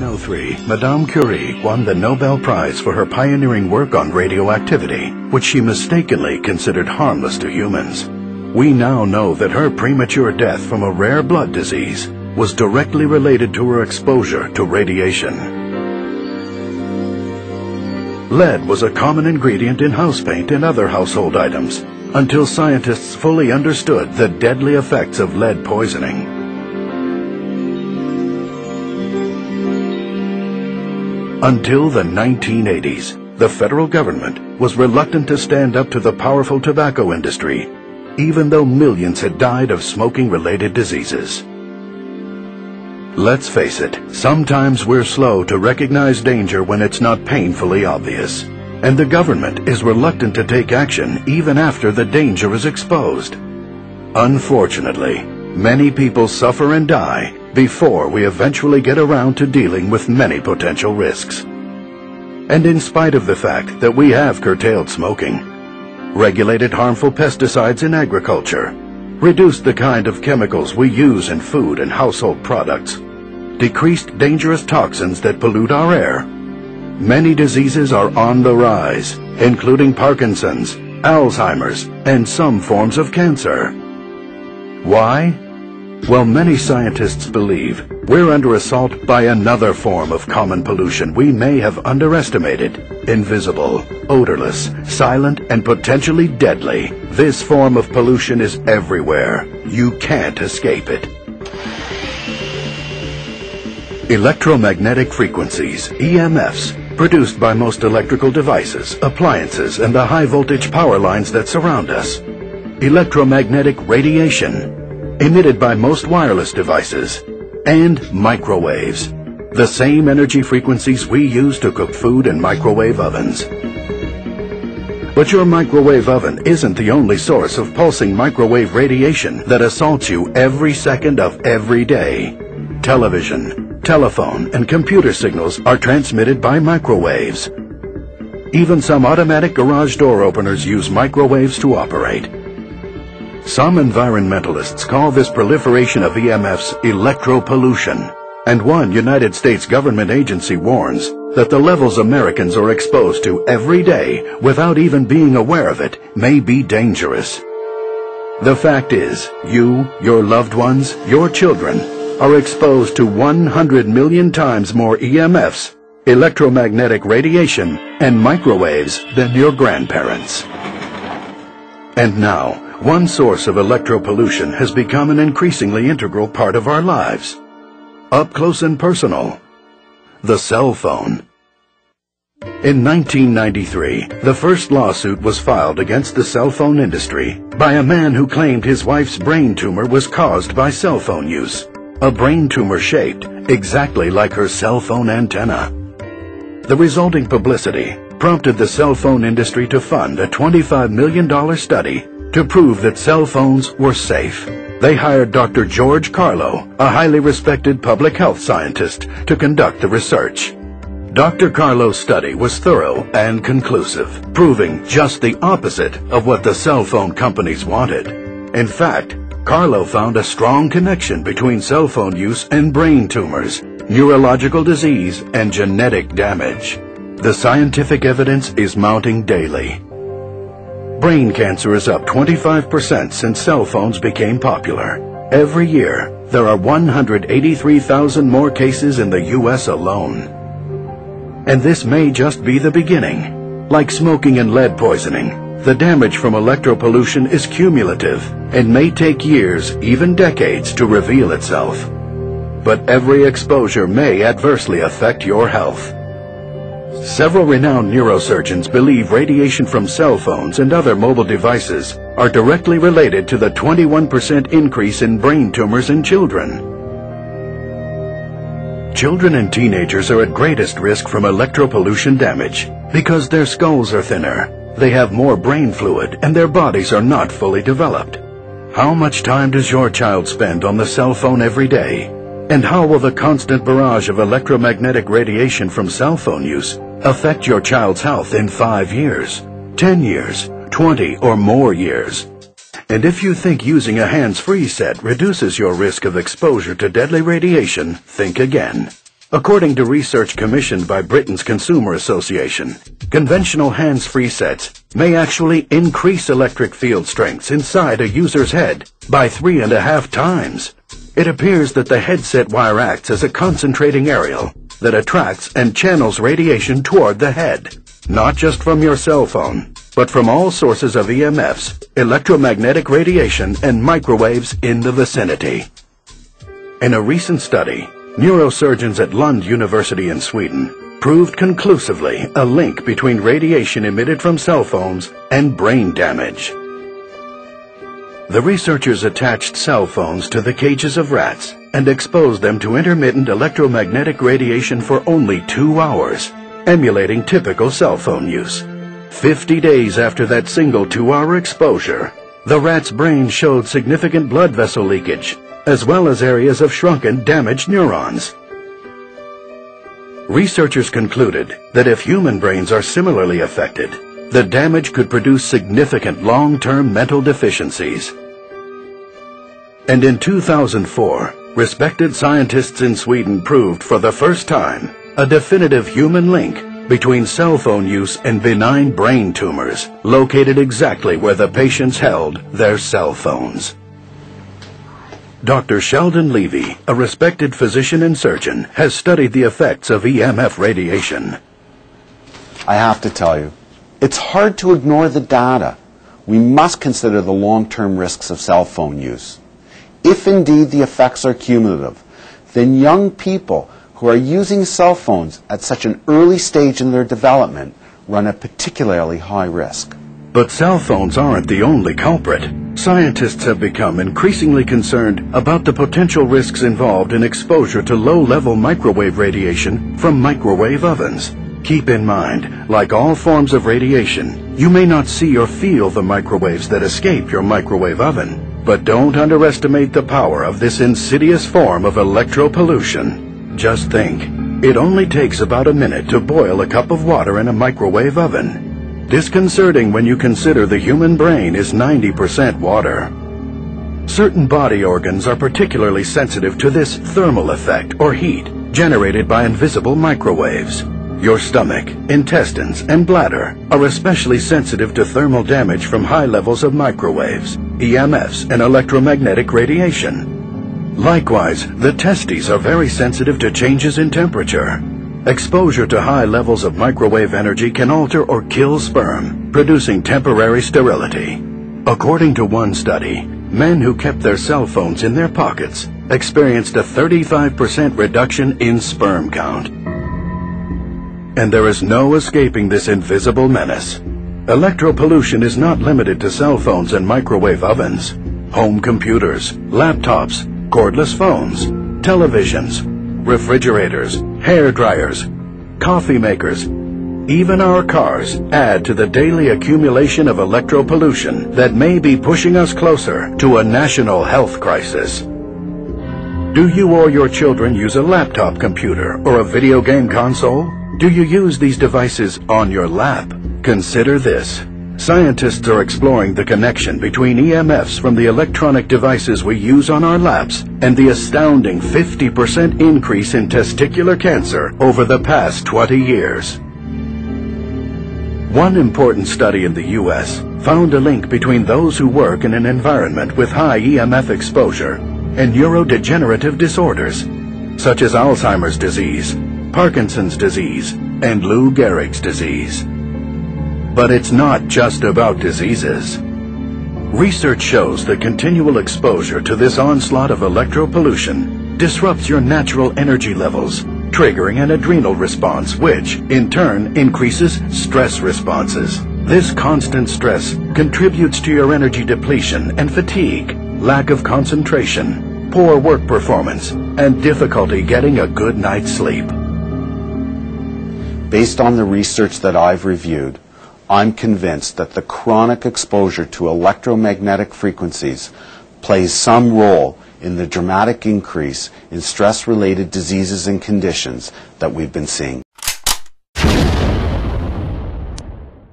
1903, Madame Curie won the Nobel Prize for her pioneering work on radioactivity, which she mistakenly considered harmless to humans. We now know that her premature death from a rare blood disease was directly related to her exposure to radiation. Lead was a common ingredient in house paint and other household items, until scientists fully understood the deadly effects of lead poisoning. Until the 1980s, the federal government was reluctant to stand up to the powerful tobacco industry, even though millions had died of smoking-related diseases. Let's face it, sometimes we're slow to recognize danger when it's not painfully obvious, and the government is reluctant to take action even after the danger is exposed. Unfortunately, many people suffer and die before we eventually get around to dealing with many potential risks. And in spite of the fact that we have curtailed smoking, regulated harmful pesticides in agriculture, reduced the kind of chemicals we use in food and household products, decreased dangerous toxins that pollute our air, many diseases are on the rise, including Parkinson's, Alzheimer's, and some forms of cancer. Why? Well, many scientists believe we're under assault by another form of common pollution we may have underestimated. Invisible, odorless, silent, and potentially deadly. This form of pollution is everywhere. You can't escape it. Electromagnetic frequencies, EMFs, produced by most electrical devices, appliances, and the high-voltage power lines that surround us. Electromagnetic radiation, emitted by most wireless devices, and microwaves, the same energy frequencies we use to cook food in microwave ovens. But your microwave oven isn't the only source of pulsing microwave radiation that assaults you every second of every day. Television, telephone, and computer signals are transmitted by microwaves. Even some automatic garage door openers use microwaves to operate. Some environmentalists call this proliferation of EMFs electropollution, and one United States government agency warns that the levels Americans are exposed to every day without even being aware of it may be dangerous. The fact is, you, your loved ones, your children, are exposed to 100 million times more EMFs, electromagnetic radiation, and microwaves than your grandparents. And now, one source of electropollution has become an increasingly integral part of our lives. Up close and personal. The cell phone. In 1993, the first lawsuit was filed against the cell phone industry by a man who claimed his wife's brain tumor was caused by cell phone use. A brain tumor shaped exactly like her cell phone antenna. The resulting publicity prompted the cell phone industry to fund a $25 million study to prove that cell phones were safe. They hired Dr. George Carlo, a highly respected public health scientist, to conduct the research. Dr. Carlo's study was thorough and conclusive, proving just the opposite of what the cell phone companies wanted. In fact, Carlo found a strong connection between cell phone use and brain tumors, neurological disease, and genetic damage. The scientific evidence is mounting daily. Brain cancer is up 25% since cell phones became popular. Every year, there are 183,000 more cases in the U.S. alone. And this may just be the beginning. Like smoking and lead poisoning, the damage from electropollution is cumulative and may take years, even decades, to reveal itself. But every exposure may adversely affect your health. Several renowned neurosurgeons believe radiation from cell phones and other mobile devices are directly related to the 21% increase in brain tumors in children. Children and teenagers are at greatest risk from electropollution damage because their skulls are thinner, they have more brain fluid, and their bodies are not fully developed. How much time does your child spend on the cell phone every day? And how will the constant barrage of electromagnetic radiation from cell phone use affect your child's health in 5 years, 10 years, 20 or more years? And if you think using a hands-free set reduces your risk of exposure to deadly radiation, think again. According to research commissioned by Britain's Consumer Association, conventional hands-free sets may actually increase electric field strengths inside a user's head by 3.5 times. It appears that the headset wire acts as a concentrating aerial that attracts and channels radiation toward the head, not just from your cell phone, but from all sources of EMFs, electromagnetic radiation, and microwaves in the vicinity. In a recent study, neurosurgeons at Lund University in Sweden proved conclusively a link between radiation emitted from cell phones and brain damage. The researchers attached cell phones to the cages of rats and exposed them to intermittent electromagnetic radiation for only 2 hours, emulating typical cell phone use. 50 days after that single 2-hour exposure, the rat's brain showed significant blood vessel leakage, as well as areas of shrunken, damaged neurons. Researchers concluded that if human brains are similarly affected, the damage could produce significant long-term mental deficiencies. And in 2004, respected scientists in Sweden proved for the first time a definitive human link between cell phone use and benign brain tumors located exactly where the patients held their cell phones. Dr. Sheldon Levy, a respected physician and surgeon, has studied the effects of EMF radiation. I have to tell you, it's hard to ignore the data. We must consider the long-term risks of cell phone use. If indeed the effects are cumulative, then young people who are using cell phones at such an early stage in their development run a particularly high risk. But cell phones aren't the only culprit. Scientists have become increasingly concerned about the potential risks involved in exposure to low-level microwave radiation from microwave ovens. Keep in mind, like all forms of radiation, you may not see or feel the microwaves that escape your microwave oven. But don't underestimate the power of this insidious form of electropollution. Just think, it only takes about a minute to boil a cup of water in a microwave oven. Disconcerting when you consider the human brain is 90% water. Certain body organs are particularly sensitive to this thermal effect or heat generated by invisible microwaves. Your stomach, intestines, and bladder are especially sensitive to thermal damage from high levels of microwaves, EMFs, and electromagnetic radiation. Likewise, the testes are very sensitive to changes in temperature. Exposure to high levels of microwave energy can alter or kill sperm, producing temporary sterility. According to one study, men who kept their cell phones in their pockets experienced a 35% reduction in sperm count. And there is no escaping this invisible menace. Electropollution is not limited to cell phones and microwave ovens. Home computers, laptops, cordless phones, televisions, refrigerators, hair dryers, coffee makers, even our cars add to the daily accumulation of electropollution that may be pushing us closer to a national health crisis. Do you or your children use a laptop computer or a video game console? Do you use these devices on your lap? Consider this. Scientists are exploring the connection between EMFs from the electronic devices we use on our laps and the astounding 50% increase in testicular cancer over the past 20 years. One important study in the U.S. found a link between those who work in an environment with high EMF exposure and neurodegenerative disorders, such as Alzheimer's disease, Parkinson's disease, and Lou Gehrig's disease. But it's not just about diseases. Research shows that continual exposure to this onslaught of electropollution disrupts your natural energy levels, triggering an adrenal response which, in turn, increases stress responses. This constant stress contributes to your energy depletion and fatigue, lack of concentration, poor work performance, and difficulty getting a good night's sleep. Based on the research that I've reviewed, I'm convinced that the chronic exposure to electromagnetic frequencies plays some role in the dramatic increase in stress-related diseases and conditions that we've been seeing.